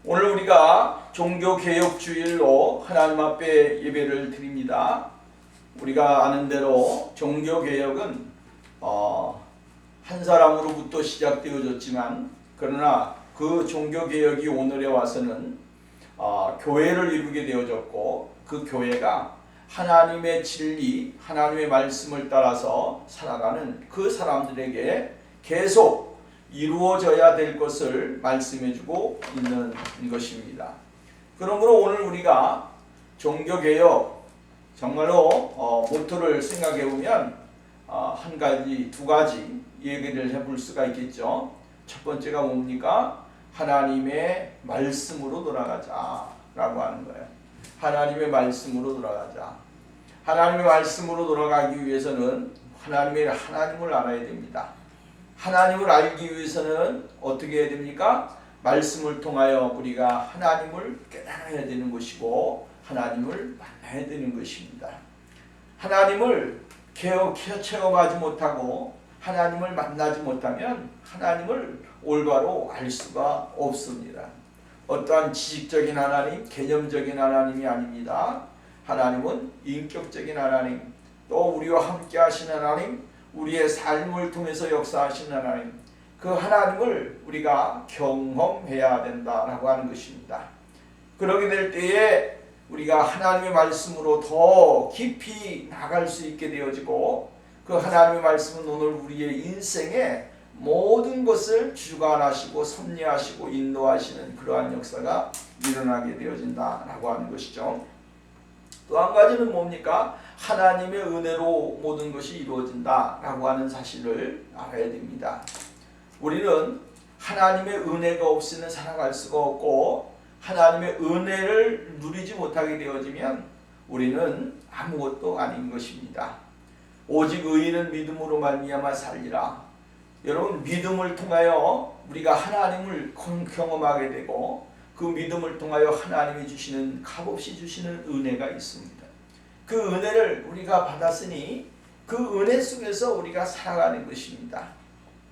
오늘 우리가 종교개혁주일로 하나님 앞에 예배를 드립니다. 우리가 아는 대로 종교개혁은 한 사람으로부터 시작되어졌지만 그러나 그 종교개혁이 오늘에 와서는 교회를 이루게 되어졌고 그 교회가 하나님의 진리, 하나님의 말씀을 따라서 살아가는 그 사람들에게 계속 이루어져야 될 것을 말씀해주고 있는 것입니다. 그러므로 오늘 우리가 종교개혁 정말로 모토를 생각해보면 한 가지, 두 가지 얘기를 해볼 수가 있겠죠. 첫 번째가 뭡니까? 하나님의 말씀으로 돌아가자라고 하는 거예요. 하나님의 말씀으로 돌아가자. 하나님의 말씀으로 돌아가기 위해서는 하나님을 알아야 됩니다. 하나님을 알기 위해서는 어떻게 해야 됩니까? 말씀을 통하여 우리가 하나님을 깨달아야 되는 것이고 하나님을 만나야 되는 것입니다. 하나님을 체험하지 못하고 하나님을 만나지 못하면 하나님을 올바로 알 수가 없습니다. 어떠한 지식적인 하나님, 개념적인 하나님이 아닙니다. 하나님은 인격적인 하나님, 또 우리와 함께 하시는 하나님, 우리의 삶을 통해서 역사하시는 하나님, 그 하나님을 우리가 경험해야 된다라고 하는 것입니다. 그러게 될 때에 우리가 하나님의 말씀으로 더 깊이 나갈 수 있게 되어지고 그 하나님의 말씀은 오늘 우리의 인생에 모든 것을 주관하시고 섭리하시고 인도하시는 그러한 역사가 일어나게 되어진다라고 하는 것이죠. 또 한 가지는 뭡니까? 하나님의 은혜로 모든 것이 이루어진다라고 하는 사실을 알아야 됩니다. 우리는 하나님의 은혜가 없이는 살아갈 수가 없고 하나님의 은혜를 누리지 못하게 되어지면 우리는 아무것도 아닌 것입니다. 오직 의인은 믿음으로 말미암아 살리라. 여러분, 믿음을 통하여 우리가 하나님을 경험하게 되고 그 믿음을 통하여 하나님이 주시는 값없이 주시는 은혜가 있습니다. 그 은혜를 우리가 받았으니 그 은혜 속에서 우리가 살아가는 것입니다.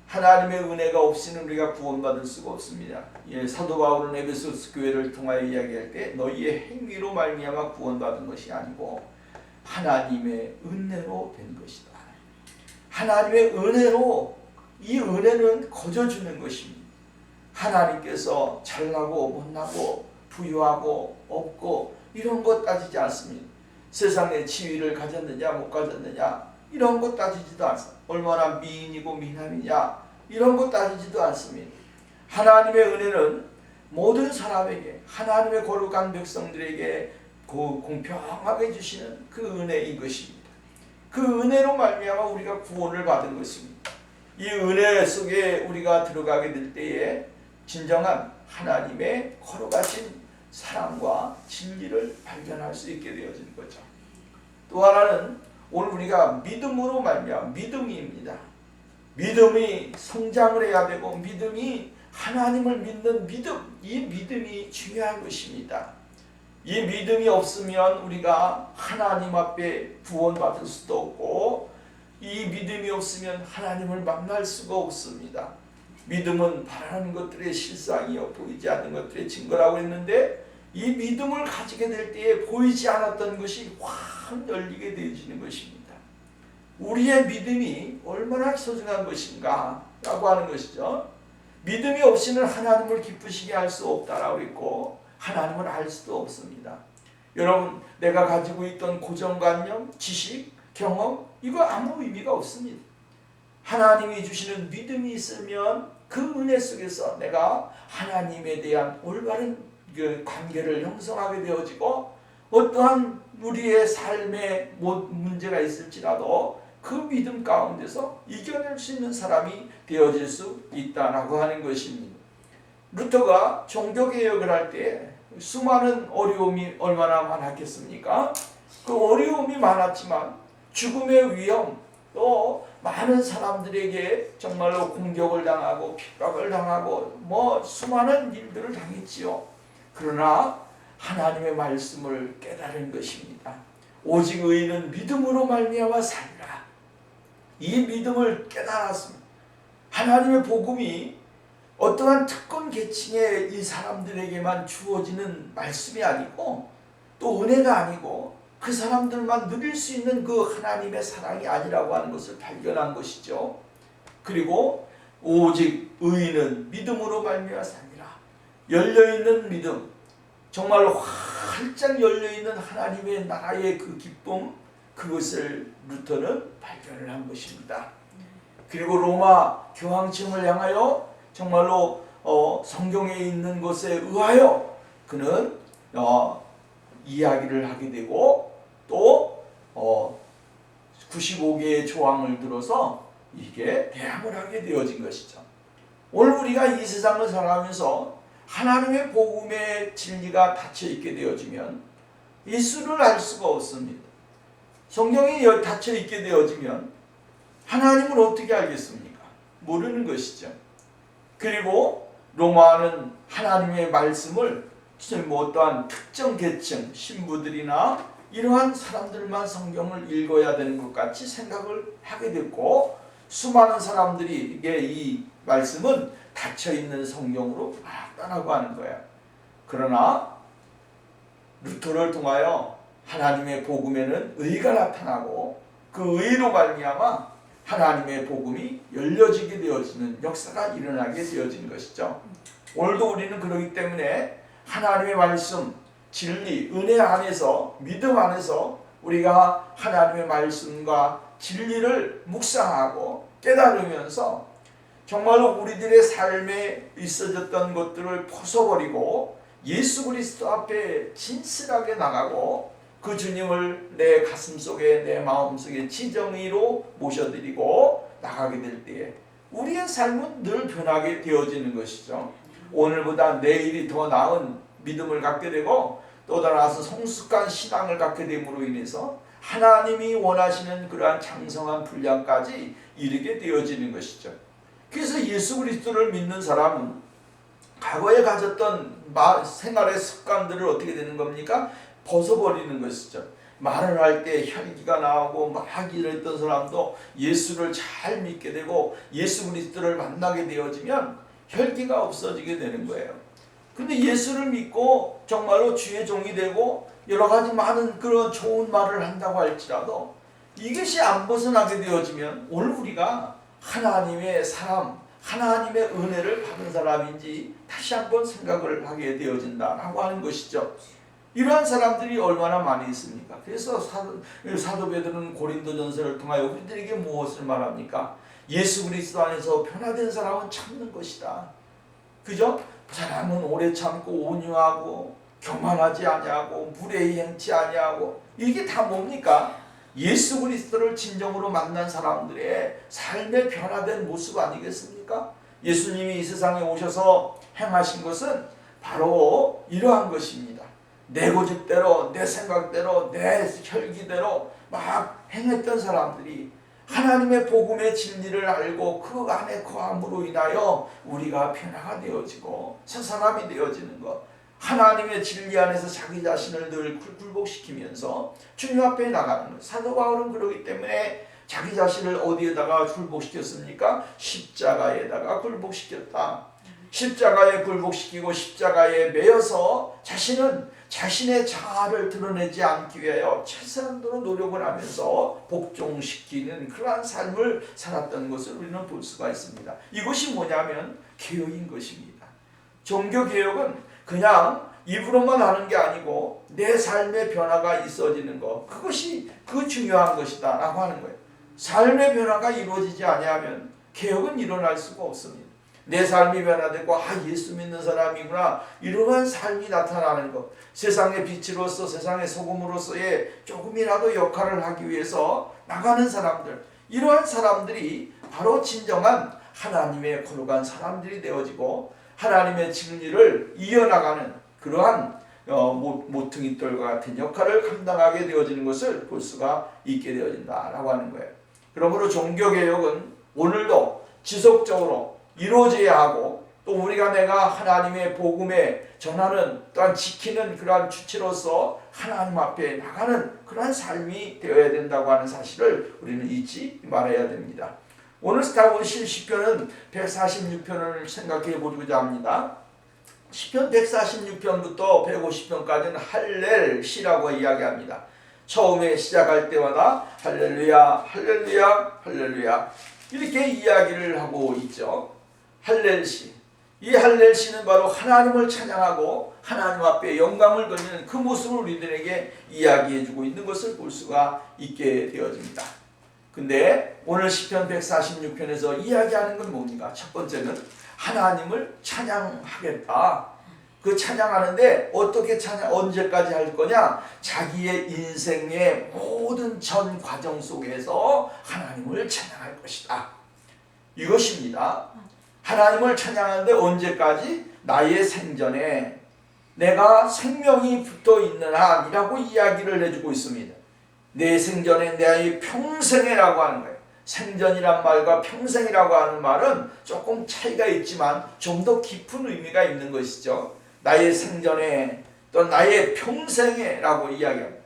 하나님의 은혜가 없이는 우리가 구원받을 수가 없습니다. 사도 바울은 에베소서 교회를 통하여 이야기할 때 너희의 행위로 말미암아 구원받은 것이 아니고 하나님의 은혜로 된 것이다. 하나님의 은혜로, 이 은혜는 거저주는 것입니다. 하나님께서 잘나고 못나고 부유하고 없고 이런 것 따지지 않습니다. 세상에 지위를 가졌느냐 못 가졌느냐 이런 것 따지지도 않습니다. 얼마나 미인이고 미남이냐 이런 것 따지지도 않습니다. 하나님의 은혜는 모든 사람에게, 하나님의 거룩한 백성들에게 공평하게 주시는 그 은혜인 것입니다. 그 은혜로 말미암아 우리가 구원을 받은 것입니다. 이 은혜 속에 우리가 들어가게 될 때에 진정한 하나님의 거룩하신 사랑과 진리를 발견할 수 있게 되어지는 거죠. 또 하나는 오늘 우리가 믿음으로 말미암아 믿음입니다. 믿음이 성장을 해야 되고 믿음이 하나님을 믿는 믿음, 이 믿음이 중요한 것입니다. 이 믿음이 없으면 우리가 하나님 앞에 구원받을 수도 없고 이 믿음이 없으면 하나님을 만날 수가 없습니다. 믿음은 바라는 것들의 실상이요 보이지 않는 것들의 증거라고 했는데 이 믿음을 가지게 될 때에 보이지 않았던 것이 확 열리게 되어지는 것입니다. 우리의 믿음이 얼마나 소중한 것인가 라고 하는 것이죠. 믿음이 없이는 하나님을 기쁘시게 할 수 없다라고 했고 하나님을 알 수도 없습니다. 여러분, 내가 가지고 있던 고정관념, 지식, 경험 이거 아무 의미가 없습니다. 하나님이 주시는 믿음이 있으면 그 은혜 속에서 내가 하나님에 대한 올바른 그 관계를 형성하게 되어지고 어떠한 우리의 삶에 문제가 있을지라도 그 믿음 가운데서 이겨낼 수 있는 사람이 되어질 수 있다라고 하는 것입니다. 루터가 종교개혁을 할 때 수많은 어려움이 얼마나 많았겠습니까? 그 어려움이 많았지만 죽음의 위험, 또 많은 사람들에게 정말로 공격을 당하고 핍박을 당하고 수많은 일들을 당했지요. 그러나 하나님의 말씀을 깨달은 것입니다. 오직 의인은 믿음으로 말미암아 살리라. 이 믿음을 깨달았습니다. 하나님의 복음이 어떠한 특권 계층의 이 사람들에게만 주어지는 말씀이 아니고 또 은혜가 아니고 그 사람들만 누릴 수 있는 그 하나님의 사랑이 아니라고 하는 것을 발견한 것이죠. 그리고 오직 의인은 믿음으로 말미암아 사니라. 열려있는 믿음, 정말로 활짝 열려있는 하나님의 나라의 그 기쁨, 그것을 루터는 발견을 한 것입니다. 그리고 로마 교황청을 향하여 정말로 성경에 있는 것에 의하여 그는 이야기를 하게 되고 또 95개의 조항을 들어서 이게 대항을 하게 되어진 것이죠. 오늘 우리가 이 세상을 살아가면서 하나님의 복음의 진리가 닫혀 있게 되어지면 예수를 알 수가 없습니다. 성경이 닫혀 있게 되어지면 하나님을 어떻게 알겠습니까? 모르는 것이죠. 그리고 로마는 하나님의 말씀을 어떠한 특정 계층, 신부들이나 이러한 사람들만 성경을 읽어야 되는 것 같이 생각을 하게 됐고, 수많은 사람들이 이 말씀은 닫혀있는 성경으로 알았다라고 하는 거예요. 그러나 루터를 통하여 하나님의 복음에는 의가 나타나고 그 의로 말미암아 하나님의 복음이 열려지게 되어지는 역사가 일어나게 되어진 것이죠. 오늘도 우리는 그렇기 때문에 하나님의 말씀, 진리, 은혜 안에서, 믿음 안에서 우리가 하나님의 말씀과 진리를 묵상하고 깨달으면서 정말로 우리들의 삶에 있어졌던 것들을 벗어버리고 예수 그리스도 앞에 진실하게 나가고 그 주님을 내 가슴속에, 내 마음속에 지정의로 모셔드리고 나가게 될 때에 우리의 삶은 늘 변하게 되어지는 것이죠. 오늘보다 내일이 더 나은 믿음을 갖게 되고 또 따라서 성숙한 신앙을 갖게 됨으로 인해서 하나님이 원하시는 그러한 장성한 분량까지 이르게 되어지는 것이죠. 그래서 예수 그리스도를 믿는 사람은 과거에 가졌던 생활의 습관들을 어떻게 되는 겁니까? 벗어버리는 것이죠. 말을 할 때 혈기가 나오고 막 이랬던 사람도 예수를 잘 믿게 되고 예수 그리스도를 만나게 되어지면 혈기가 없어지게 되는 거예요. 근데 예수를 믿고 정말로 주의 종이 되고 여러 가지 많은 그런 좋은 말을 한다고 할지라도 이것이 안 벗어나게 되어지면 오늘 우리가 하나님의 사람, 하나님의 은혜를 받은 사람인지 다시 한번 생각을 하게 되어진다라고 하는 것이죠. 이러한 사람들이 얼마나 많이 있습니까? 그래서 사도 베드로는 고린도전서를 통하여 우리들에게 무엇을 말합니까? 예수 그리스도 안에서 변화된 사람은 참는 것이다. 그죠? 사람은 오래 참고 온유하고 교만하지 아니하고 무례히 행치 아니하고 이게 다 뭡니까? 예수 그리스도를 진정으로 만난 사람들의 삶의 변화된 모습 아니겠습니까? 예수님이 이 세상에 오셔서 행하신 것은 바로 이러한 것입니다. 내 고집대로, 내 생각대로, 내 혈기대로 막 행했던 사람들이 하나님의 복음의 진리를 알고 그 안에 거함으로 인하여 우리가 변화가 되어지고 새 사람이 되어지는 것, 하나님의 진리 안에서 자기 자신을 늘 굴복시키면서 주님 앞에 나가는 것. 사도 바울은 그러기 때문에 자기 자신을 어디에다가 굴복시켰습니까? 십자가에다가 굴복시켰다. 십자가에 굴복시키고 십자가에 매여서 자신의 자아를 드러내지 않기 위하여 최선으로 노력을 하면서 복종시키는 그러한 삶을 살았던 것을 우리는 볼 수가 있습니다. 이것이 뭐냐면 개혁인 것입니다. 종교개혁은 그냥 입으로만 하는 게 아니고 내 삶의 변화가 있어지는 것, 그것이 그 중요한 것이다 라고 하는 거예요. 삶의 변화가 이루어지지 아니하면 개혁은 일어날 수가 없습니다. 내 삶이 변화되고 예수 믿는 사람이구나 이러한 삶이 나타나는 것, 세상의 빛으로서 세상의 소금으로서의 조금이라도 역할을 하기 위해서 나가는 사람들, 이러한 사람들이 바로 진정한 하나님의 거룩한 사람들이 되어지고 하나님의 진리를 이어나가는 그러한 모퉁이돌과 같은 역할을 감당하게 되어지는 것을 볼 수가 있게 되어진다라고 하는 거예요. 그러므로 종교개혁은 오늘도 지속적으로 이루어져야 하고 또 내가 하나님의 복음에 전하는 또한 지키는 그러한 주체로서 하나님 앞에 나가는 그러한 삶이 되어야 된다고 하는 사실을 우리는 잊지 말아야 됩니다. 오늘 스타워시 시편은 146편을 생각해 보고자 합니다. 시편 146편부터 150편까지는 할렐시라고 이야기합니다. 처음에 시작할 때마다 할렐루야, 할렐루야, 할렐루야 이렇게 이야기를 하고 있죠. 할렐시. 이 할렐시는 바로 하나님을 찬양하고 하나님 앞에 영광을 돌리는 그 모습을 우리들에게 이야기해주고 있는 것을 볼 수가 있게 되어집니다. 근데 오늘 시편 146편에서 이야기하는 건 뭡니까? 첫 번째는 하나님을 찬양하겠다. 그 찬양하는데 어떻게 언제까지 할 거냐? 자기의 인생의 모든 전 과정 속에서 하나님을 찬양할 것이다. 이것입니다. 하나님을 찬양하는데 언제까지? 나의 생전에 내가 생명이 붙어 있는 한이라고 이야기를 해주고 있습니다. 내 생전에 내 평생이라고 하는 거예요. 생전이란 말과 평생이라고 하는 말은 조금 차이가 있지만 좀 더 깊은 의미가 있는 것이죠. 나의 생전에 또 나의 평생에라고 이야기합니다.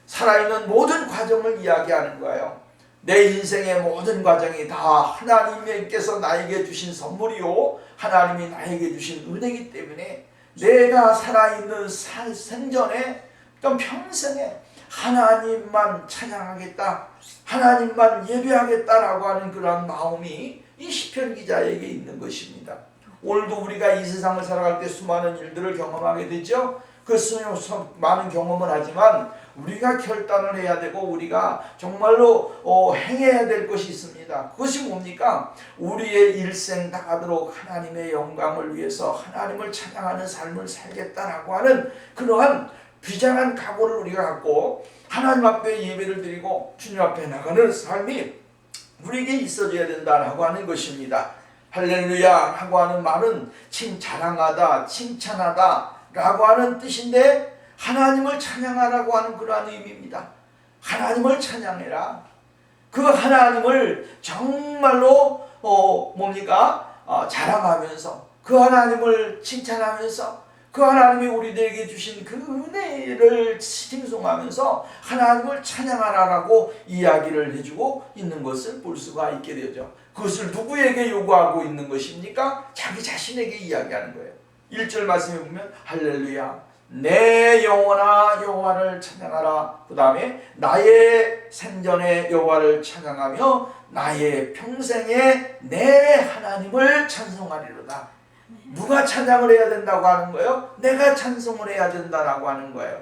살아있는 모든 과정을 이야기하는 거예요. 내 인생의 모든 과정이 다 하나님께서 나에게 주신 선물이요 하나님이 나에게 주신 은혜이기 때문에 내가 살아있는 생전에 또 평생에 하나님만 찬양하겠다, 하나님만 예배하겠다라고 하는 그런 마음이 이 시편 기자에게 있는 것입니다. 오늘도 우리가 이 세상을 살아갈 때 수많은 일들을 경험하게 되죠. 그 많은 경험을 하지만 우리가 결단을 해야 되고 우리가 정말로 행해야 될 것이 있습니다. 그것이 뭡니까? 우리의 일생 다하도록 하나님의 영광을 위해서 하나님을 찬양하는 삶을 살겠다라고 하는 그러한 비장한 각오를 우리가 갖고 하나님 앞에 예배를 드리고 주님 앞에 나가는 삶이 우리에게 있어져야 된다라고 하는 것입니다. 할렐루야 라고 하는 말은 자랑하다, 칭찬하다 라고 하는 뜻인데 하나님을 찬양하라고 하는 그러한 의미입니다. 하나님을 찬양해라. 그 하나님을 정말로 자랑하면서 그 하나님을 칭찬하면서 그 하나님이 우리들에게 주신 그 은혜를 칭송하면서 하나님을 찬양하라라고 이야기를 해주고 있는 것을 볼 수가 있게 되죠. 그것을 누구에게 요구하고 있는 것입니까? 자기 자신에게 이야기하는 거예요. 1절 말씀에 보면 할렐루야 내 영혼아 여호와를 찬양하라. 그 다음에 나의 생전에 여호와를 찬양하며 나의 평생에 내 하나님을 찬송하리로다. 누가 찬양을 해야 된다고 하는 거예요? 내가 찬송을 해야 된다라고 하는 거예요.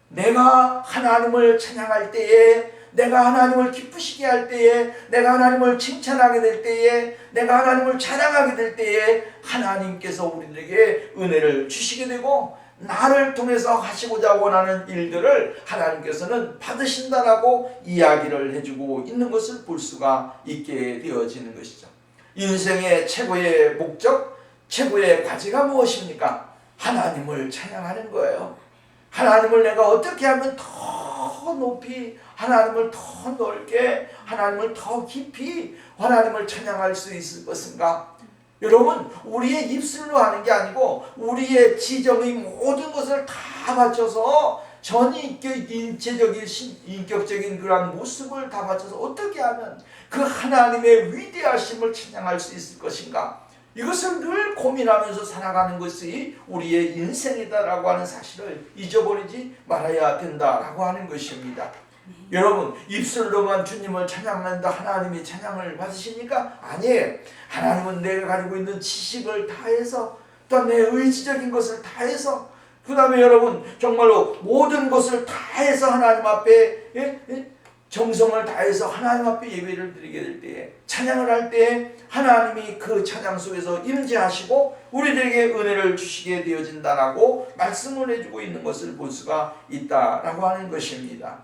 내가 하나님을 찬양할 때에, 내가 하나님을 기쁘시게 할 때에, 내가 하나님을 칭찬하게 될 때에, 내가 하나님을 찬양하게 될 때에 하나님께서 우리들에게 은혜를 주시게 되고 나를 통해서 하시고자 원하는 일들을 하나님께서는 받으신다라고 이야기를 해주고 있는 것을 볼 수가 있게 되어지는 것이죠. 인생의 최고의 목적, 최고의 과제가 무엇입니까? 하나님을 찬양하는 거예요. 하나님을 내가 어떻게 하면 더 높이, 하나님을 더 넓게, 하나님을 더 깊이 하나님을 찬양할 수 있을 것인가? 여러분, 우리의 입술로 하는 게 아니고 우리의 지정의 모든 것을 다 바쳐서 인격적인 그러한 모습을 다 바쳐서 어떻게 하면 그 하나님의 위대하심을 찬양할 수 있을 것인가? 이것을 늘 고민하면서 살아가는 것이 우리의 인생이다라고 하는 사실을 잊어버리지 말아야 된다라고 하는 것입니다. 여러분, 입술로만 주님을 찬양한다 하나님이 찬양을 받으십니까? 아니에요. 하나님은 내가 가지고 있는 지식을 다해서 또 내 의지적인 것을 다해서 그 다음에 여러분 정말로 모든 것을 다해서 하나님 앞에 정성을 다해서 하나님 앞에 예배를 드리게 될 때에 찬양을 할 때에 하나님이 그 찬양 속에서 임재하시고 우리들에게 은혜를 주시게 되어진다라고 말씀을 해주고 있는 것을 볼 수가 있다라고 하는 것입니다.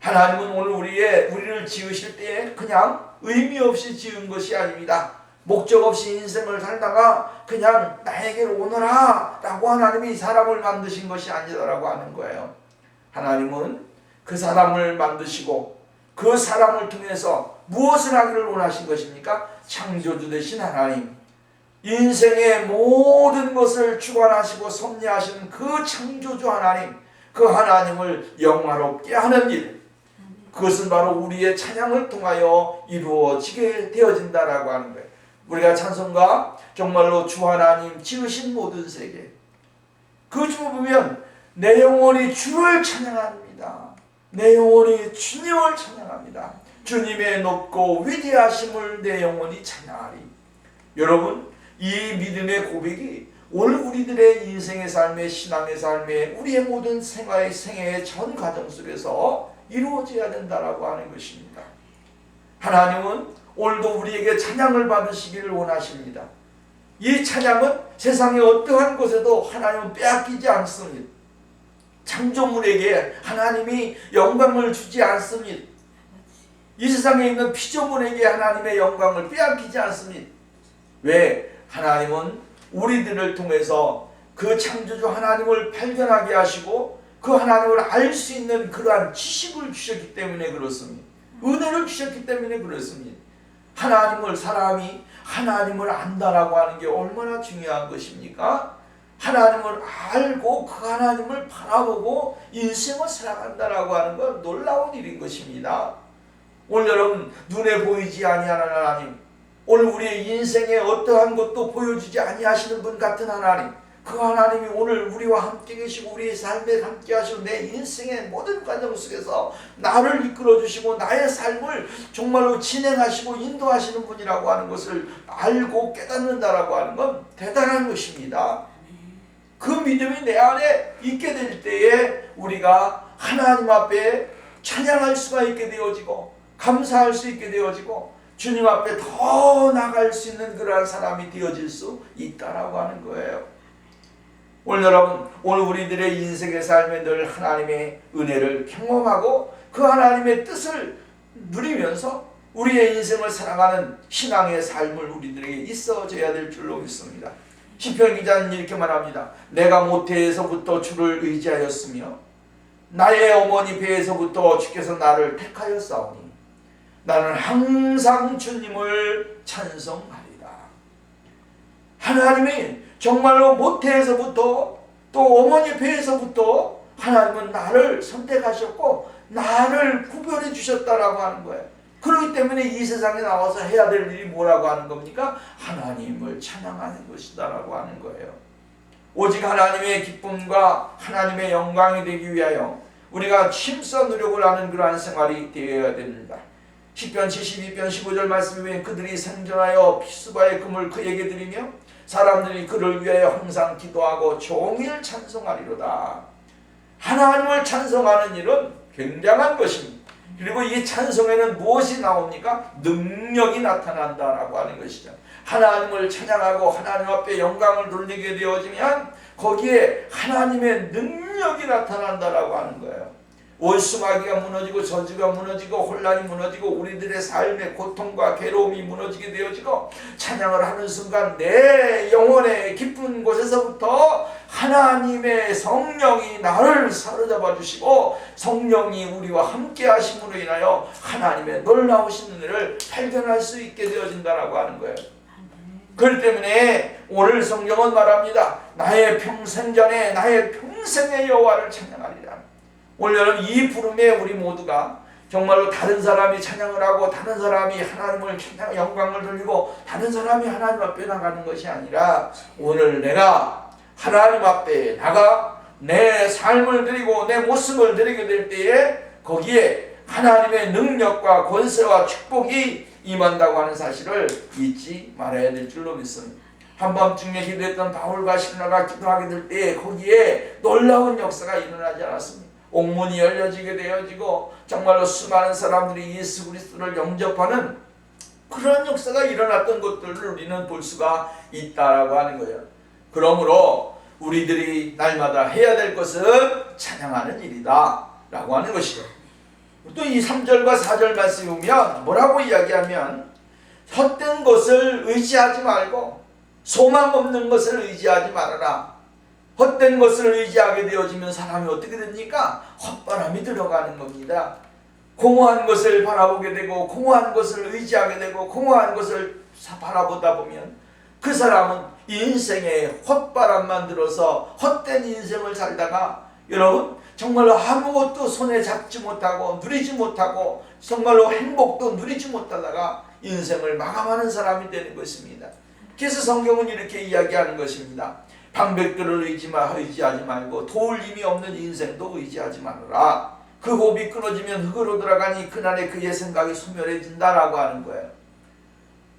하나님은 오늘 우리를 지으실 때에 그냥 의미 없이 지은 것이 아닙니다. 목적 없이 인생을 살다가 그냥 나에게로 오너라 라고 하나님이 사람을 만드신 것이 아니다라고 하는 거예요. 하나님은 그 사람을 만드시고 그 사람을 통해서 무엇을 하기를 원하신 것입니까? 창조주 되신 하나님, 인생의 모든 것을 주관하시고 섭리하시는 그 창조주 하나님, 그 하나님을 영화롭게 하는 일, 그것은 바로 우리의 찬양을 통하여 이루어지게 되어진다라고 하는 거예요. 우리가 찬송가 정말로 주 하나님 지으신 모든 세계 그 주 보면 내 영혼이 주를 찬양합니다. 내 영혼이 주님을 찬양합니다. 주님의 높고 위대하심을 내 영혼이 찬양하리. 여러분, 이 믿음의 고백이 오늘 우리들의 인생의 삶의 신앙의 삶의 우리의 모든 생애의 전 과정 속에서 이루어져야 된다라고 하는 것입니다. 하나님은 오늘도 우리에게 찬양을 받으시기를 원하십니다. 이 찬양은 세상의 어떠한 곳에도 하나님은 빼앗기지 않습니다. 창조물에게 하나님이 영광을 주지 않습니다. 이 세상에 있는 피조물에게 하나님의 영광을 빼앗기지 않습니다. 왜? 하나님은 우리들을 통해서 그 창조주 하나님을 발견하게 하시고 그 하나님을 알 수 있는 그러한 지식을 주셨기 때문에 그렇습니다. 은혜를 주셨기 때문에 그렇습니다. 사람이 하나님을 안다라고 하는 게 얼마나 중요한 것입니까? 하나님을 알고 그 하나님을 바라보고 인생을 살아간다라고 하는 건 놀라운 일인 것입니다. 오늘 여러분, 눈에 보이지 아니하는 하나님, 오늘 우리의 인생에 어떠한 것도 보여주지 아니하시는 분 같은 하나님, 그 하나님이 오늘 우리와 함께 계시고 우리의 삶에 함께 하시고 내 인생의 모든 과정 속에서 나를 이끌어 주시고 나의 삶을 정말로 진행하시고 인도하시는 분이라고 하는 것을 알고 깨닫는다라고 하는 건 대단한 것입니다. 그 믿음이 내 안에 있게 될 때에 우리가 하나님 앞에 찬양할 수가 있게 되어지고 감사할 수 있게 되어지고 주님 앞에 더 나갈 수 있는 그러한 사람이 되어질 수 있다라고 하는 거예요. 오늘 여러분, 오늘 우리들의 인생의 삶에 늘 하나님의 은혜를 경험하고 그 하나님의 뜻을 누리면서 우리의 인생을 살아가는 신앙의 삶을 우리들에게 있어져야 될 줄로 믿습니다. 시편 기자는 이렇게 말합니다. 내가 모태에서부터 주를 의지하였으며 나의 어머니 배에서부터 주께서 나를 택하였사오니 나는 항상 주님을 찬송하리라. 하나님이 정말로 모태에서부터 또 어머니 배에서부터 하나님은 나를 선택하셨고 나를 구별해 주셨다라고 하는 거예요. 그렇기 때문에 이 세상에 나와서 해야 될 일이 뭐라고 하는 겁니까? 하나님을 찬양하는 것이다라고 하는 거예요. 오직 하나님의 기쁨과 하나님의 영광이 되기 위하여 우리가 힘써 노력을 하는 그러한 생활이 되어야 됩니다. 시편 72편 15절 말씀에 보면 그들이 생전하여 피스바의 금을 그에게 드리며 사람들이 그를 위하여 항상 기도하고 종일 찬송하리로다. 하나님을 찬송하는 일은 굉장한 것입니다. 그리고 이 찬송에는 무엇이 나옵니까? 능력이 나타난다라고 하는 것이죠. 하나님을 찬양하고 하나님 앞에 영광을 돌리게 되어지면 거기에 하나님의 능력이 나타난다라고 하는 거예요. 원수마귀가 무너지고 저주가 무너지고 혼란이 무너지고 우리들의 삶의 고통과 괴로움이 무너지게 되어지고 찬양을 하는 순간 내 영혼의 깊은 곳에서부터 하나님의 성령이 나를 사로잡아 주시고 성령이 우리와 함께 하심으로 인하여 하나님의 놀라우신 은혜를 발견할 수 있게 되어진다라고 하는 거예요. 그렇기 때문에 오늘 성경은 말합니다. 나의 평생 전에 나의 평생의 여호와를 찬양하리라. 오늘 여러분, 이 부름에 우리 모두가 정말로 다른 사람이 찬양을 하고 다른 사람이 하나님을 찬양 영광을 돌리고 다른 사람이 하나님 앞에 나가는 것이 아니라 오늘 내가 하나님 앞에 나가 내 삶을 드리고 내 모습을 드리게 될 때에 거기에 하나님의 능력과 권세와 축복이 임한다고 하는 사실을 잊지 말아야 될 줄로 믿습니다. 한밤중에 기도했던 바울과 실라가 기도하게 될 때에 거기에 놀라운 역사가 일어나지 않았습니다. 옥문이 열려지게 되어지고 정말로 수많은 사람들이 예수 그리스도를 영접하는 그런 역사가 일어났던 것들을 우리는 볼 수가 있다라고 하는 거예요. 그러므로 우리들이 날마다 해야 될 것은 찬양하는 일이다 라고 하는 것이죠. 또 이 3절과 4절 말씀에 보면 뭐라고 이야기하면 헛된 것을 의지하지 말고 소망 없는 것을 의지하지 말아라. 헛된 것을 의지하게 되어지면 사람이 어떻게 됩니까? 헛바람이 들어가는 겁니다. 공허한 것을 바라보게 되고 공허한 것을 의지하게 되고 공허한 것을 바라보다 보면 그 사람은 인생에 헛바람만 들어서 헛된 인생을 살다가 여러분 정말로 아무것도 손에 잡지 못하고 누리지 못하고 정말로 행복도 누리지 못하다가 인생을 마감하는 사람이 되는 것입니다. 그래서 성경은 이렇게 이야기하는 것입니다. 방백들을 의지하지 말고 도울 힘이 없는 인생도 의지하지 말아라. 그 호흡이 끊어지면 흙으로 들어가니 그날에 그의 생각이 소멸해진다라고 하는 거예요.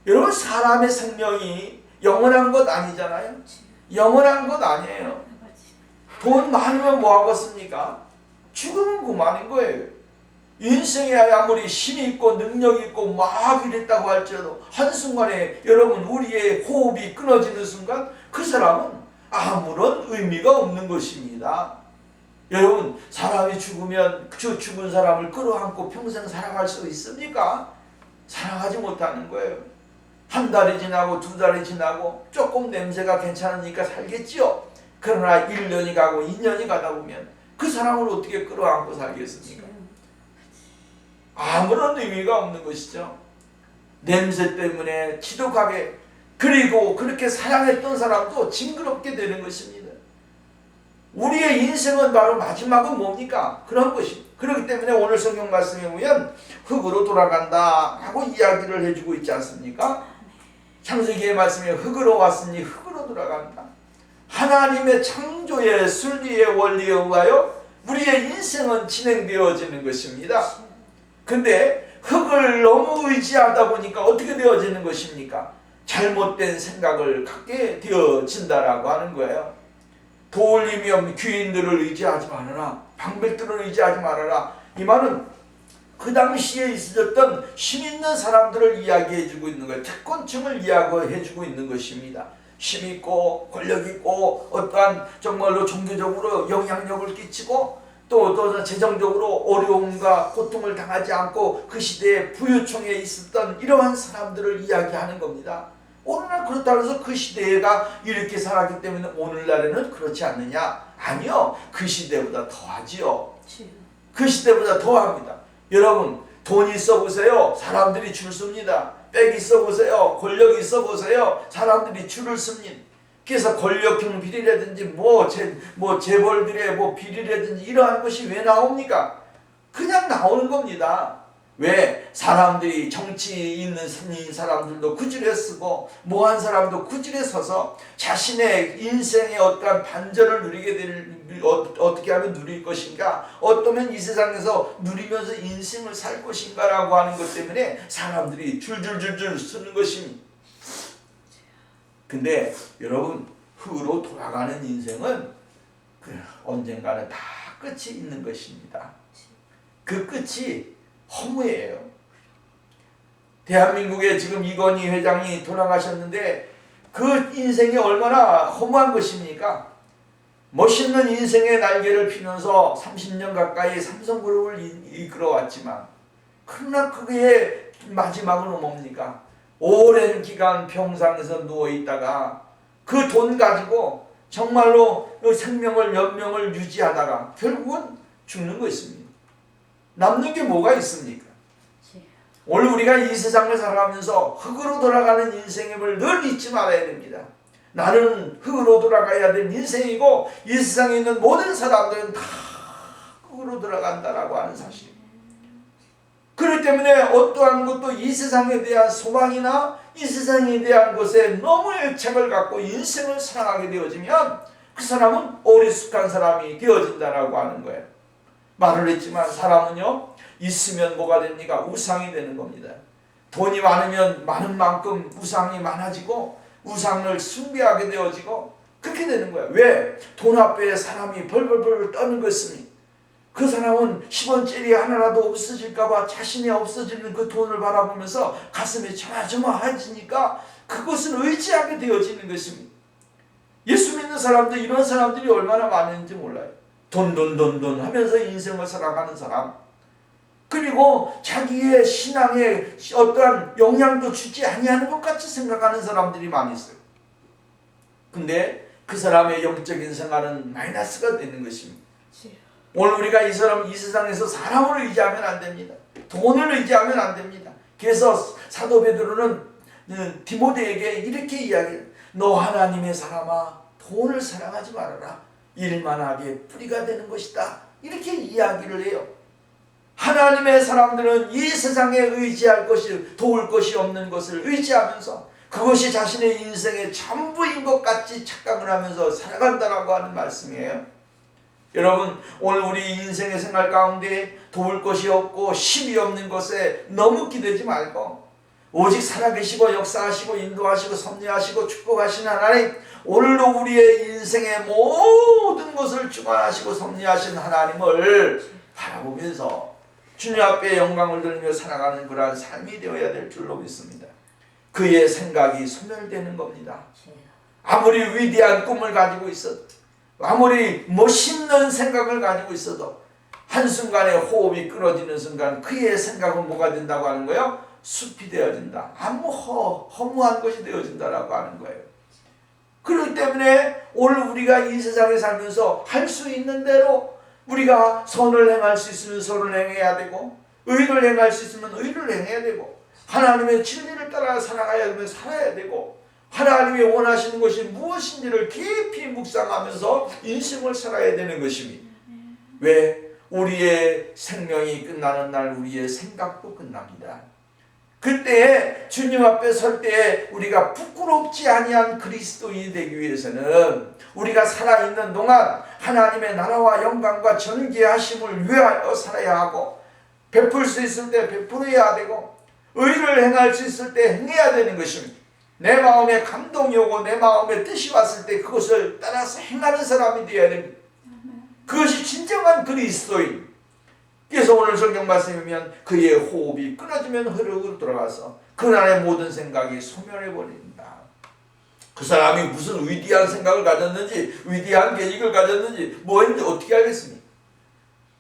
여러분 사람의 생명이 영원한 것 아니잖아요. 영원한 것 아니에요. 돈 많으면 뭐하겠습니까? 죽으면 그만인 거예요. 인생에 아무리 힘이 있고 능력이 있고 막 이랬다고 할지라도 한순간에 여러분 우리의 호흡이 끊어지는 순간 그 사람은 아무런 의미가 없는 것입니다. 여러분 사람이 죽으면 그 죽은 사람을 끌어안고 평생 살아갈 수 있습니까? 살아가지 못하는 거예요. 한 달이 지나고 두 달이 지나고 조금 냄새가 괜찮으니까 살겠지요. 그러나 1년이 가고 2년이 가다 보면 그 사람을 어떻게 끌어안고 살겠습니까? 아무런 의미가 없는 것이죠. 냄새 때문에 지독하게, 그리고 그렇게 사랑했던 사람도 징그럽게 되는 것입니다. 우리의 인생은 바로 마지막은 뭡니까? 그런 것입니다. 그렇기 때문에 오늘 성경 말씀에 보면 흙으로 돌아간다 하고 이야기를 해주고 있지 않습니까? 창세기의 말씀에 흙으로 왔으니 흙으로 돌아간다. 하나님의 창조의 순리의 원리에 의하여 우리의 인생은 진행되어지는 것입니다. 근데 흙을 너무 의지하다 보니까 어떻게 되어지는 것입니까? 잘못된 생각을 갖게 되어진다라고 하는 거예요. 도울 힘이 없는 귀인들을 의지하지 말아라. 방백들을 의지하지 말아라. 이 말은 그 당시에 있었던 힘 있는 사람들을 이야기해주고 있는 거예요. 특권층을 이야기해주고 있는 것입니다. 힘 있고 권력 있고 어떠한 정말로 종교적으로 영향력을 끼치고 또 재정적으로 어려움과 고통을 당하지 않고 그 시대에 부유층에 있었던 이러한 사람들을 이야기하는 겁니다. 오늘날 그렇다고 해서 그 시대가 이렇게 살았기 때문에 오늘날에는 그렇지 않느냐? 아니요. 그 시대보다 더하지요. 그 시대보다 더합니다. 여러분 돈 있어 보세요. 사람들이 줄 섭니다. 빽 있어 보세요. 권력 있어 보세요. 사람들이 줄을 씁니다. 그래서 권력형 비리라든지 재벌들의 비리라든지 이러한 것이 왜 나옵니까? 그냥 나오는 겁니다. 왜? 사람들이 정치 있는 사람들도 그 줄에 쓰고 뭐한 사람도 그 줄에 서서 자신의 인생의 어떠한 반전을 누리게 될 어떻게 하면 누릴 것인가, 어떠면 이 세상에서 누리면서 인생을 살 것인가 라고 하는 것 때문에 사람들이 줄줄줄줄 쓰는 것입니다. 근데 여러분 흙으로 돌아가는 인생은 언젠가는 다 끝이 있는 것입니다. 그 끝이 허무예요. 대한민국에 지금 이건희 회장이 돌아가셨는데 그 인생이 얼마나 허무한 것입니까? 멋있는 인생의 날개를 피면서 30년 가까이 삼성그룹을 이끌어왔지만 그러나 그의 마지막은 뭡니까? 오랜 기간 병상에서 누워있다가 그 돈 가지고 정말로 생명을 몇 명을 유지하다가 결국은 죽는 것입니다. 남는 게 뭐가 있습니까? 오늘 우리가 이 세상을 살아가면서 흙으로 돌아가는 인생임을 늘 잊지 말아야 됩니다. 나는 흙으로 돌아가야 될 인생이고 이 세상에 있는 모든 사람들은 다 흙으로 돌아간다라고 하는 사실. 그렇기 때문에 어떠한 것도 이 세상에 대한 소망이나 이 세상에 대한 것에 너무 애착을 갖고 인생을 살아가게 되어지면 그 사람은 어리숙한 사람이 되어진다라고 하는 거예요. 말을 했지만 사람은요 있으면 뭐가 됩니까? 우상이 되는 겁니다. 돈이 많으면 많은 만큼 우상이 많아지고 우상을 숭배하게 되어지고 그렇게 되는 거예요. 왜? 돈 앞에 사람이 벌벌벌 떠는 것입니다. 그 사람은 10원짜리 하나라도 없어질까봐 자신이 없어지는 그 돈을 바라보면서 가슴이 조마조마해지니까 그것을 의지하게 되어지는 것입니다. 예수 믿는 사람들, 이런 사람들이 얼마나 많은지 몰라요. 돈 하면서 인생을 살아가는 사람, 그리고 자기의 신앙에 어떠한 영향도 주지 아니하는 것 같이 생각하는 사람들이 많이 있어요. 근데 그 사람의 영적인 생활은 마이너스가 되는 것입니다. 오늘 우리가 이 세상에서 사람을 의지하면 안 됩니다. 돈을 의지하면 안 됩니다. 그래서 사도 베드로는 디모데에게 이렇게 이야기해요. 너 하나님의 사람아, 돈을 사랑하지 말아라. 일만하게 뿌리가 되는 것이다. 이렇게 이야기를 해요. 하나님의 사람들은 이 세상에 의지할 것이, 도울 것이 없는 것을 의지하면서 그것이 자신의 인생의 전부인 것 같이 착각을 하면서 살아간다라고 하는 말씀이에요. 여러분, 오늘 우리 인생의 생활 가운데 도울 것이 없고 힘이 없는 것에 너무 기대지 말고 오직 살아계시고 역사하시고 인도하시고 섭리하시고 축복하시는 하나님, 오늘도 우리의 인생의 모든 것을 주관하시고 섭리하신 하나님을 바라보면서 주님 앞에 영광을 돌리며 살아가는 그러한 삶이 되어야 될 줄로 믿습니다. 그의 생각이 소멸되는 겁니다. 아무리 위대한 꿈을 가지고 있어도, 아무리 멋있는 생각을 가지고 있어도 한순간에 호흡이 끊어지는 순간 그의 생각은 뭐가 된다고 하는 거예요? 숲이 되어진다. 아무 허무한 것이 되어진다라고 하는 거예요. 그렇기 때문에 오늘 우리가 이 세상에 살면서 할 수 있는 대로 우리가 선을 행할 수 있으면 선을 행해야 되고, 의를 행할 수 있으면 의를 행해야 되고, 하나님의 진리를 따라 살아가야 되면 살아야 되고, 하나님이 원하시는 것이 무엇인지를 깊이 묵상하면서 인생을 살아야 되는 것입니다. 왜? 우리의 생명이 끝나는 날 우리의 생각도 끝납니다. 그때 주님 앞에 설 때에 우리가 부끄럽지 아니한 그리스도인이 되기 위해서는 우리가 살아있는 동안 하나님의 나라와 영광과 전개하심을 위하여 살아야 하고, 베풀 수 있을 때 베풀어야 되고, 의를 행할 수 있을 때 행해야 되는 것입니다. 내 마음에 감동이 오고 내 마음에 뜻이 왔을 때 그것을 따라서 행하는 사람이 되어야 됩니다. 그것이 진정한 그리스도인. 그래서 오늘 성경 말씀이면 그의 호흡이 끊어지면 흐르고 돌아가서 그날의 모든 생각이 소멸해버린다. 그 사람이 무슨 위대한 생각을 가졌는지, 위대한 계획을 가졌는지, 뭐 했는지 어떻게 알겠습니까?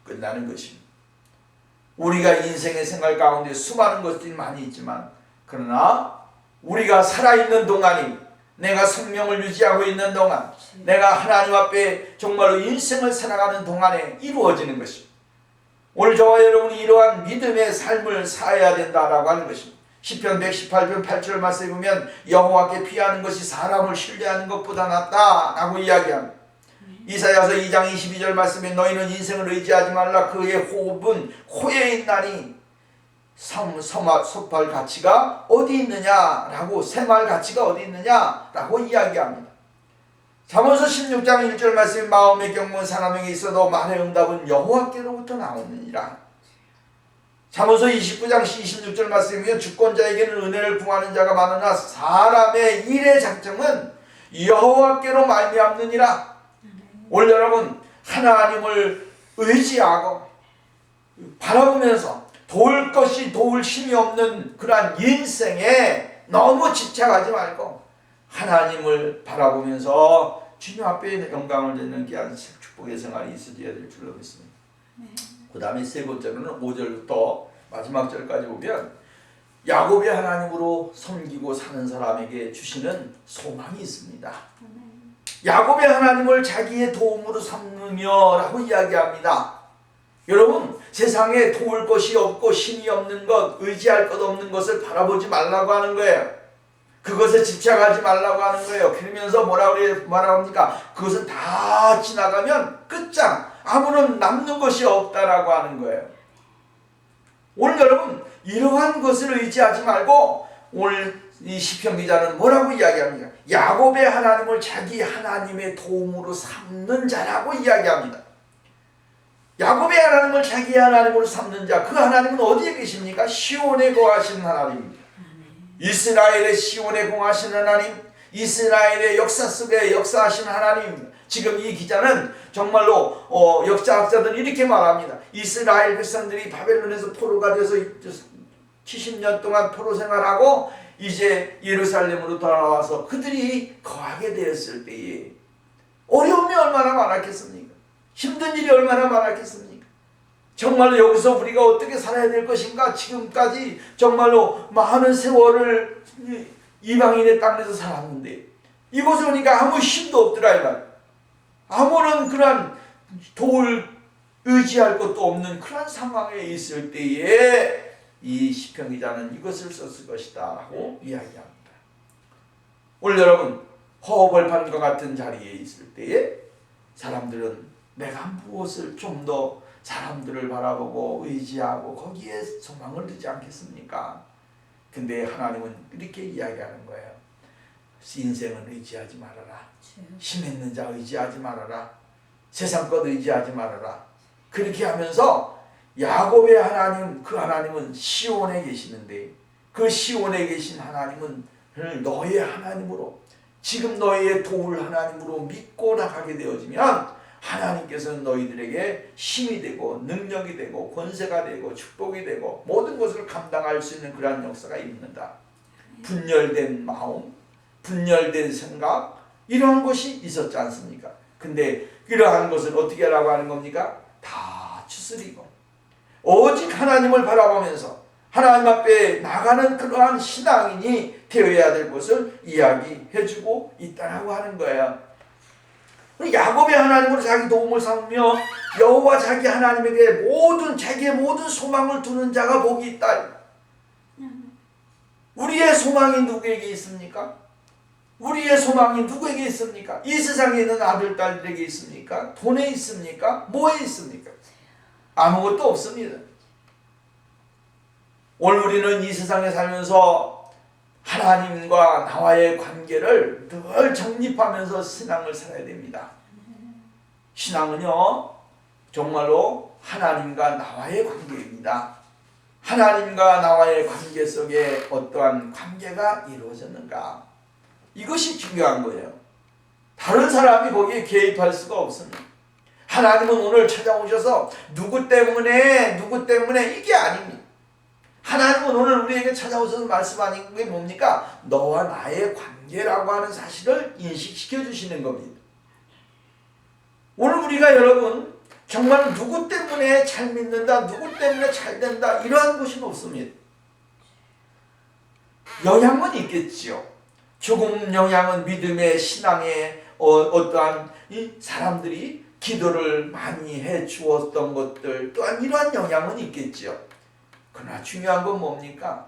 끝나는 것입니다. 우리가 인생의 생활 가운데 수많은 것들이 많이 있지만, 그러나 우리가 살아있는 동안이, 내가 생명을 유지하고 있는 동안, 내가 하나님 앞에 정말로 인생을 살아가는 동안에 이루어지는 것입니다. 오늘 저와 여러분이 이러한 믿음의 삶을 살아야 된다라고 하는 것입니다. 시편 118편 8절 말씀에 보면 여호와께 피하는 것이 사람을 신뢰하는 것보다 낫다라고 이야기합니다. 이사야서 2장 22절 말씀에 너희는 인생을 의지하지 말라. 그의 호흡은 코에 있나니 솜알 가치가 어디 있느냐라고, 새말 가치가 어디 있느냐라고 이야기합니다. 잠언서 16장 1절 말씀에 마음의 경문 사람에게 있어도 말의 응답은 여호와께로부터 나오느니라. 잠언서 29장 26절 말씀이면 주권자에게는 은혜를 구하는 자가 많으나 사람의 일의 작정은 여호와께로 말미암느니라. 오늘 여러분, 하나님을 의지하고 바라보면서 도울 것이 도울 힘이 없는 그러한 인생에 너무 집착하지 말고 하나님을 바라보면서 주님 앞에 영광을 드리는 귀한 축복의 생활이 있어야 될 줄로 믿습니다. 그 다음에 세 번째로는 5절부터 마지막 절까지 보면 야곱의 하나님으로 섬기고 사는 사람에게 주시는 소망이 있습니다. 야곱의 하나님을 자기의 도움으로 삼으며 라고 이야기합니다. 여러분, 세상에 도울 것이 없고 힘이 없는 것, 의지할 것 없는 것을 바라보지 말라고 하는 거예요. 그것에 집착하지 말라고 하는 거예요. 그러면서 뭐라고 합니까? 그것은 다 지나가면 끝장, 아무런 남는 것이 없다라고 하는 거예요. 오늘 여러분, 이러한 것을 의지하지 말고 오늘 이 시편 기자는 뭐라고 이야기합니까? 야곱의 하나님을 자기 하나님의 도움으로 삼는 자라고 이야기합니다. 야곱의 하나님을 자기 하나님으로 삼는 자, 그 하나님은 어디에 계십니까? 시온에 거하시는 하나님입니다. 이스라엘의 시온에 거하시는 하나님, 이스라엘의 역사 속에 역사하시는 하나님. 지금 이 기자는 정말로 역사학자들은 이렇게 말합니다. 이스라엘 백성들이 바벨론에서 포로가 돼서 70년 동안 포로 생활하고 이제 예루살렘으로 돌아와서 그들이 거하게 되었을 때에 어려움이 얼마나 많았겠습니까? 힘든 일이 얼마나 많았겠습니까? 정말로 여기서 우리가 어떻게 살아야 될 것인가? 지금까지 정말로 많은 세월을 이방인의 땅에서 살았는데 이곳에 오니까 아무 힘도 없더라 이 말. 아무런 그런 도울 의지할 것도 없는 그런 상황에 있을 때에 이 시편 기자는 이것을 썼을 것이다 하고 이야기합니다. 오늘 여러분, 허벌판과 같은 자리에 있을 때에 사람들은 내가 무엇을 좀 더 사람들을 바라보고 의지하고 거기에 소망을 두지 않겠습니까? 근데 하나님은 이렇게 이야기하는 거예요. 인생은 의지하지 말아라. 힘 있는 자 의지하지 말아라. 세상 것 의지하지 말아라. 그렇게 하면서 야곱의 하나님, 그 하나님은 시온에 계시는데 그 시온에 계신 하나님은 너의 하나님으로, 지금 너희의 도울 하나님으로 믿고 나가게 되어지면 하나님께서는 너희들에게 힘이 되고 능력이 되고 권세가 되고 축복이 되고 모든 것을 감당할 수 있는 그러한 역사가 있는다. 분열된 마음, 분열된 생각, 이러한 것이 있었지 않습니까? 근데 이러한 것을 어떻게 하라고 하는 겁니까? 다 추스리고 오직 하나님을 바라보면서 하나님 앞에 나가는 그러한 신앙인이 되어야 될 것을 이야기해주고 있다라고 하는 거예요. 야곱의 하나님으로 자기 도움을 삼으며 여호와 자기 하나님에게 자기의 모든 소망을 두는 자가 복이 있다. 우리의 소망이 누구에게 있습니까? 우리의 소망이 누구에게 있습니까? 이 세상에 있는 아들, 딸들에게 있습니까? 돈에 있습니까? 뭐에 있습니까? 아무것도 없습니다. 오늘 우리는 이 세상에 살면서 하나님과 나와의 관계를 늘 정립하면서 신앙을 살아야 됩니다. 신앙은요, 정말로 하나님과 나와의 관계입니다. 하나님과 나와의 관계 속에 어떠한 관계가 이루어졌는가? 이것이 중요한 거예요. 다른 사람이 거기에 개입할 수가 없습니다. 하나님은 오늘 찾아오셔서 누구 때문에 이게 아닙니다. 하나님은 오늘 우리에게 찾아오셔서 말씀하는 게 뭡니까? 너와 나의 관계라고 하는 사실을 인식시켜 주시는 겁니다. 오늘 우리가 여러분 정말 누구 때문에 잘 믿는다, 누구 때문에 잘 된다, 이러한 것이 없습니다. 영향은 있겠지요. 조금 영향은 믿음의 신앙의 어떠한 이 사람들이 기도를 많이 해 주었던 것들 또한 이러한 영향은 있겠지요. 그러나 중요한 건 뭡니까?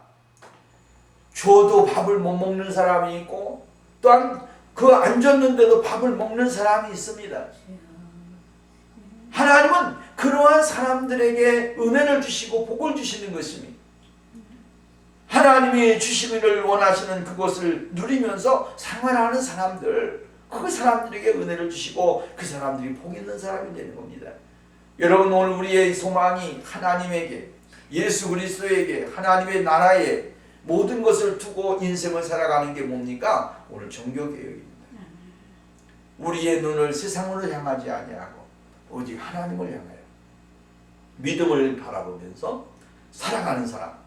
줘도 밥을 못 먹는 사람이 있고 또한 그 안 줬는데도 밥을 먹는 사람이 있습니다. 하나님은 그러한 사람들에게 은혜를 주시고 복을 주시는 것입니다. 하나님이 주시기를 원하시는 그것을 누리면서 생활하는 사람들, 그 사람들에게 은혜를 주시고 그 사람들이 복 있는 사람이 되는 겁니다. 여러분, 오늘 우리의 소망이 하나님에게, 예수 그리스도에게, 하나님의 나라에 모든 것을 두고 인생을 살아가는 게 뭡니까? 오늘 종교개혁입니다. 우리의 눈을 세상으로 향하지 아니하고 오직 하나님을 향하여 믿음을 바라보면서 살아가는 사람.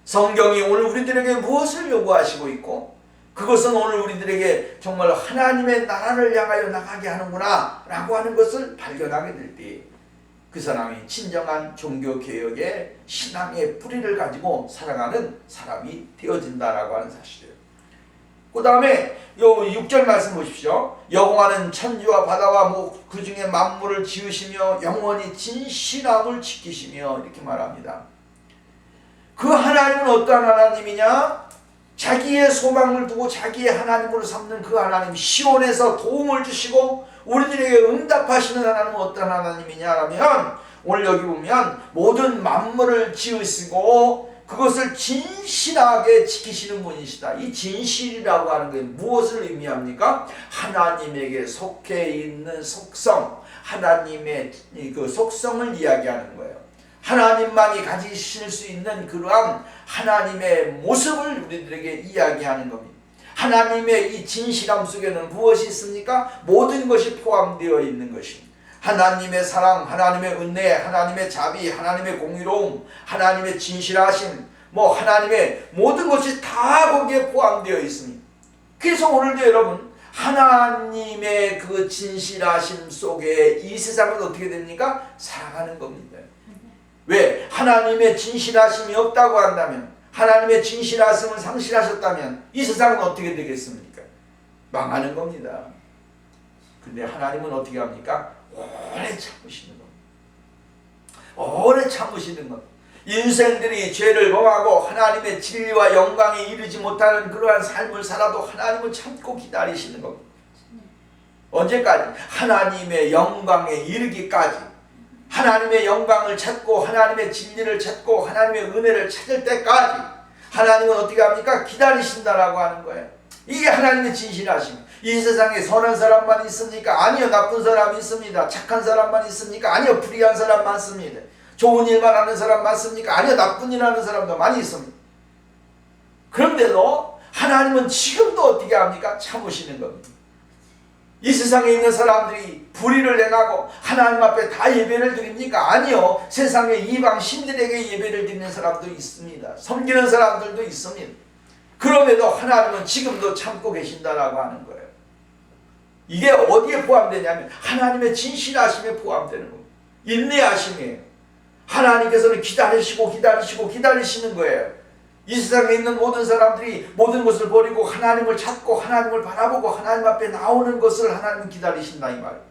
성경이 오늘 우리들에게 무엇을 요구하시고 있고 그것은 오늘 우리들에게 정말 하나님의 나라를 향하여 나가게 하는구나 라고 하는 것을 발견하게 될 때 그 사람이 진정한 종교개혁의 신앙의 뿌리를 가지고 살아가는 사람이 되어진다라고 하는 사실이에요. 그 다음에 요 6절 말씀 보십시오. 여호와는 천지와 바다와 그 중에 만물을 지으시며 영원히 진실함을 지키시며 이렇게 말합니다. 그 하나님은 어떠한 하나님이냐? 자기의 소망을 두고 자기의 하나님으로 삼는 그 하나님, 시온에서 도움을 주시고 우리들에게 응답하시는 하나님은 어떤 하나님이냐면 오늘 여기 보면 모든 만물을 지으시고 그것을 진실하게 지키시는 분이시다. 이 진실이라고 하는 게 무엇을 의미합니까? 하나님에게 속해 있는 속성, 하나님의 그 속성을 이야기하는 거예요. 하나님만이 가지실 수 있는 그러한 하나님의 모습을 우리들에게 이야기하는 겁니다. 하나님의 이 진실함 속에는 무엇이 있습니까? 모든 것이 포함되어 있는 것입니다. 하나님의 사랑, 하나님의 은혜, 하나님의 자비, 하나님의 공의로움, 하나님의 진실하심, 하나님의 모든 것이 다 거기에 포함되어 있습니다. 그래서 오늘도 여러분 하나님의 그 진실하심 속에 이 세상은 어떻게 됩니까? 살아가는 겁니다. 왜? 하나님의 진실하심이 없다고 한다면, 하나님의 진실하심을 상실하셨다면 이 세상은 어떻게 되겠습니까? 망하는 겁니다. 근데 하나님은 어떻게 합니까? 오래 참으시는 겁니다. 오래 참으시는 겁니다. 인생들이 죄를 범하고 하나님의 진리와 영광에 이르지 못하는 그러한 삶을 살아도 하나님은 참고 기다리시는 겁니다. 언제까지? 하나님의 영광에 이르기까지. 하나님의 영광을 찾고 하나님의 진리를 찾고 하나님의 은혜를 찾을 때까지 하나님은 어떻게 합니까? 기다리신다라고 하는 거예요. 이게 하나님의 진실하심. 이 세상에 선한 사람만 있습니까? 아니요. 나쁜 사람이 있습니다. 착한 사람만 있습니까? 아니요. 불의한 사람 많습니다. 좋은 일만 하는 사람 많습니까? 아니요. 나쁜 일 하는 사람도 많이 있습니다. 그런데도 하나님은 지금도 어떻게 합니까? 참으시는 겁니다. 이 세상에 있는 사람들이 불의를 행하고 하나님 앞에 다 예배를 드립니까? 아니요. 세상의 이방 신들에게 예배를 드리는 사람도 있습니다. 섬기는 사람들도 있습니다. 그럼에도 하나님은 지금도 참고 계신다라고 하는 거예요. 이게 어디에 포함되냐면 하나님의 진실하심에 포함되는 겁니다. 인내하심이에요. 하나님께서는 기다리시는 거예요. 이 세상에 있는 모든 사람들이 모든 것을 버리고 하나님을 찾고 하나님을 바라보고 하나님 앞에 나오는 것을 하나님은 기다리신다 이 말이에요.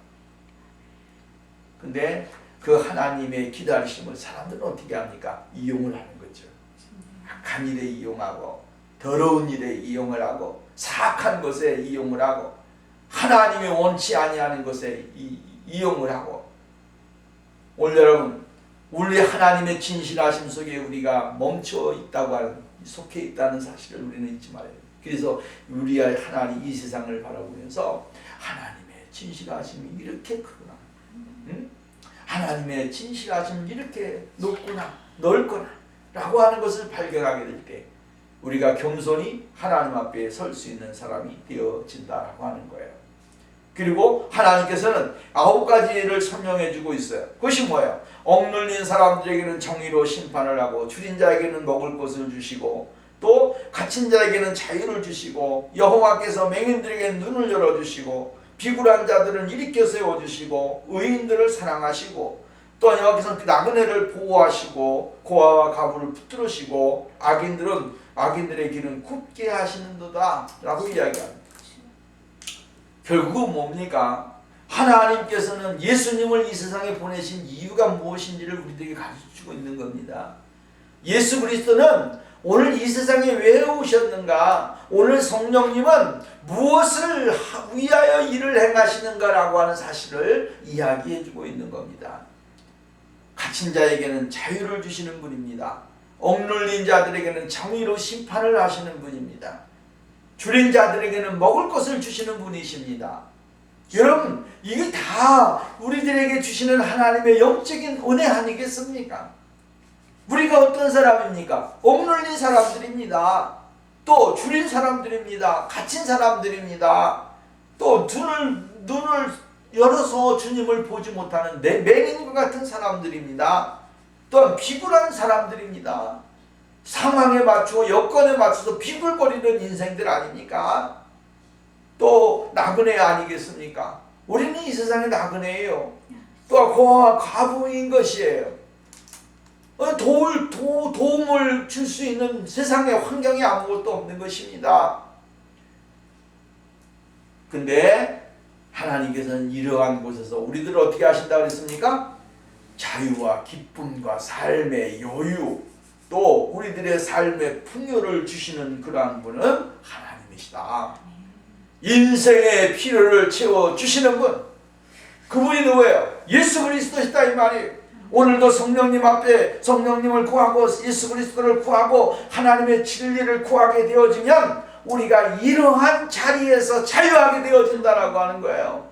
근데 그 하나님의 기다리심을 사람들은 어떻게 합니까? 이용을 하는 거죠. 악한 일에 이용하고 더러운 일에 이용을 하고 사악한 것에 이용을 하고 하나님이 원치 아니하는 것에 이용을 하고. 오늘 여러분, 우리 하나님의 진실하심 속에 우리가 멈춰 있다고 하는, 속해 있다는 사실을 우리는 잊지 말아요. 그래서 우리의 하나님 이 세상을 바라보면서 하나님의 진실하심이 이렇게 크구나, 응? 하나님의 진실하심이 이렇게 높구나, 넓구나 라고 하는 것을 발견하게 될 때 우리가 겸손히 하나님 앞에 설 수 있는 사람이 되어진다라고 하는 거예요. 그리고 하나님께서는 9가지를 설명해 주고 있어요. 그것이 뭐예요? 억눌린 사람들에게는 정의로 심판을 하고 줄인 자에게는 먹을 것을 주시고 또 갇힌 자에게는 자유를 주시고 여호와께서 맹인들에게 눈을 열어주시고 비굴한 자들은 일으켜 세워주시고 의인들을 사랑하시고 또 여호와께서는 나그네를 보호하시고 고아와 가부를 붙들으시고 악인들의 길은 굽게 하시는도다 라고 이야기합니다. 결국은 뭡니까? 하나님께서는 예수님을 이 세상에 보내신 이유가 무엇인지를 우리들에게 가르쳐주고 있는 겁니다. 예수 그리스도는 오늘 이 세상에 왜 오셨는가? 오늘 성령님은 무엇을 위하여 일을 행하시는가라고 하는 사실을 이야기해주고 있는 겁니다. 갇힌 자에게는 자유를 주시는 분입니다. 억눌린 자들에게는 정의로 심판을 하시는 분입니다. 줄인 자들에게는 먹을 것을 주시는 분이십니다. 여러분, 이게 다 우리들에게 주시는 하나님의 영적인 은혜 아니겠습니까? 우리가 어떤 사람입니까? 억눌린 사람들입니다. 또 줄인 사람들입니다. 갇힌 사람들입니다. 또 눈을 열어서 주님을 보지 못하는 맹인과 같은 사람들입니다. 또한 비굴한 사람들입니다. 상황에 맞추고 여건에 맞춰서 비굴거리는 인생들 아닙니까? 또 나그네 아니겠습니까? 우리는 이 세상에 나그네예요. 또 고아와 과부인 것이에요. 도움을 줄 수 있는 세상에 환경이 아무것도 없는 것입니다. 근데 하나님께서는 이러한 곳에서 우리들을 어떻게 하신다고 그랬습니까? 자유와 기쁨과 삶의 여유, 또 우리들의 삶의 풍요를 주시는 그러한 분은 하나님이시다. 인생의 필요를 채워주시는 분, 그분이 누구예요? 예수 그리스도시다 이 말이에요. 오늘도 성령님 앞에 성령님을 구하고 예수 그리스도를 구하고 하나님의 진리를 구하게 되어지면 우리가 이러한 자리에서 자유하게 되어진다라고 하는 거예요.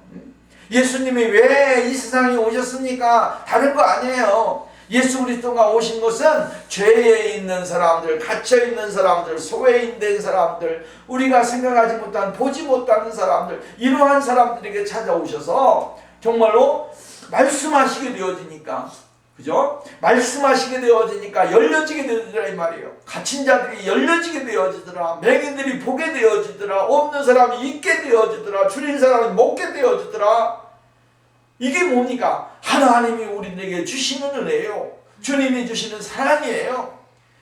예수님이 왜 이 세상에 오셨습니까? 다른 거 아니에요. 예수 그리스도가 오신 것은 죄에 있는 사람들, 갇혀있는 사람들, 소외인된 사람들, 우리가 생각하지 못한, 보지 못하는 사람들, 이러한 사람들에게 찾아오셔서 정말로 말씀하시게 되어지니까, 그죠? 말씀하시게 되어지니까 열려지게 되어지더라 이 말이에요. 갇힌 자들이 열려지게 되어지더라. 맹인들이 보게 되어지더라. 없는 사람이 있게 되어지더라. 줄인 사람이 먹게 되어지더라. 이게 뭡니까? 하나님이 우리에게 주시는 은혜예요. 주님이 주시는 사랑이에요.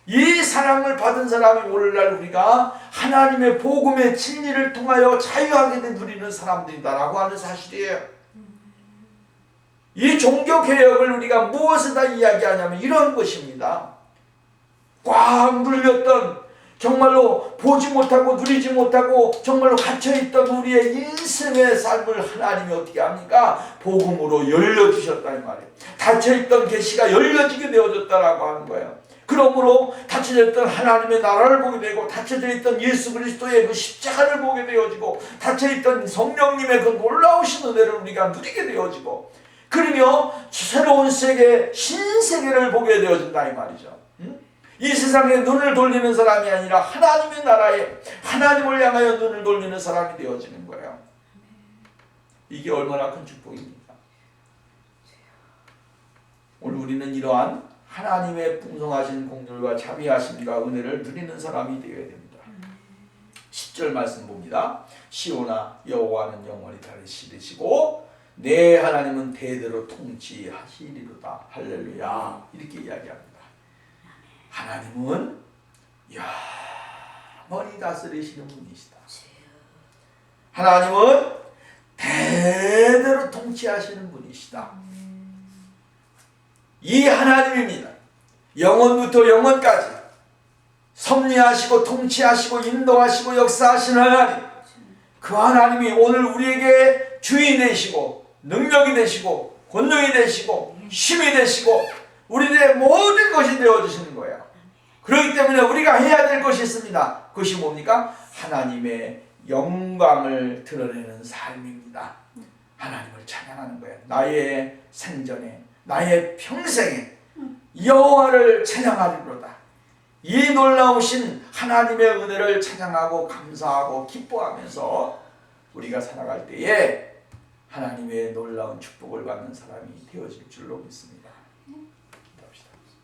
이 사랑을 받은 사람이 오늘날 우리가 하나님의 복음의 진리를 통하여 자유하게 누리는 사람들이다라고 하는 사실이에요. 이 종교개혁을 우리가 무엇에다 이야기하냐면 이런 것입니다. 꽉 눌렸던 정말로 보지 못하고 누리지 못하고 정말로 갇혀있던 우리의 인생의 삶을 하나님이 어떻게 합니까? 복음으로 열려주셨다 이 말이에요. 닫혀있던 계시가 열려지게 되어졌다라고 하는 거예요. 그러므로 닫혀져 있던 하나님의 나라를 보게 되고 닫혀져 있던 예수 그리스도의 그 십자가를 보게 되어지고 닫혀있던 성령님의 그 놀라우신 은혜를 우리가 누리게 되어지고 그러며 새로운 세계 신세계를 보게 되어진다 이 말이죠. 이 세상에 눈을 돌리는 사람이 아니라 하나님의 나라에 하나님을 향하여 눈을 돌리는 사람이 되어지는 거예요. 이게 얼마나 큰 축복입니까? 오늘 우리는 이러한 하나님의 풍성하신 공률과 자비하심과 은혜를 누리는 사람이 되어야 됩니다. 10절 말씀 봅니다. 시온아 여호와는 영원히 다스리시고 내 하나님은 대대로 통치하시리로다. 할렐루야. 이렇게 이야기합니다. 하나님은 영원히 다스리시는 분이시다. 하나님은 대대로 통치하시는 분이시다. 이 하나님입니다. 영원부터 영원까지 섭리하시고 통치하시고 인도하시고 역사하시는 하나님. 그 하나님이 오늘 우리에게 주인 되시고 능력이 되시고 권능이 되시고 힘이 되시고 우리들의 모든 것이 되어주시는 거예요. 그렇기 때문에 우리가 해야 될 것이 있습니다. 그것이 뭡니까? 하나님의 영광을 드러내는 삶입니다. 하나님을 찬양하는 거예요. 나의 생전에 나의 평생에 여호와를 찬양하리로다. 이 놀라우신 하나님의 은혜를 찬양하고 감사하고 기뻐하면서 우리가 살아갈 때에 하나님의 놀라운 축복을 받는 사람이 되어질 줄로 믿습니다.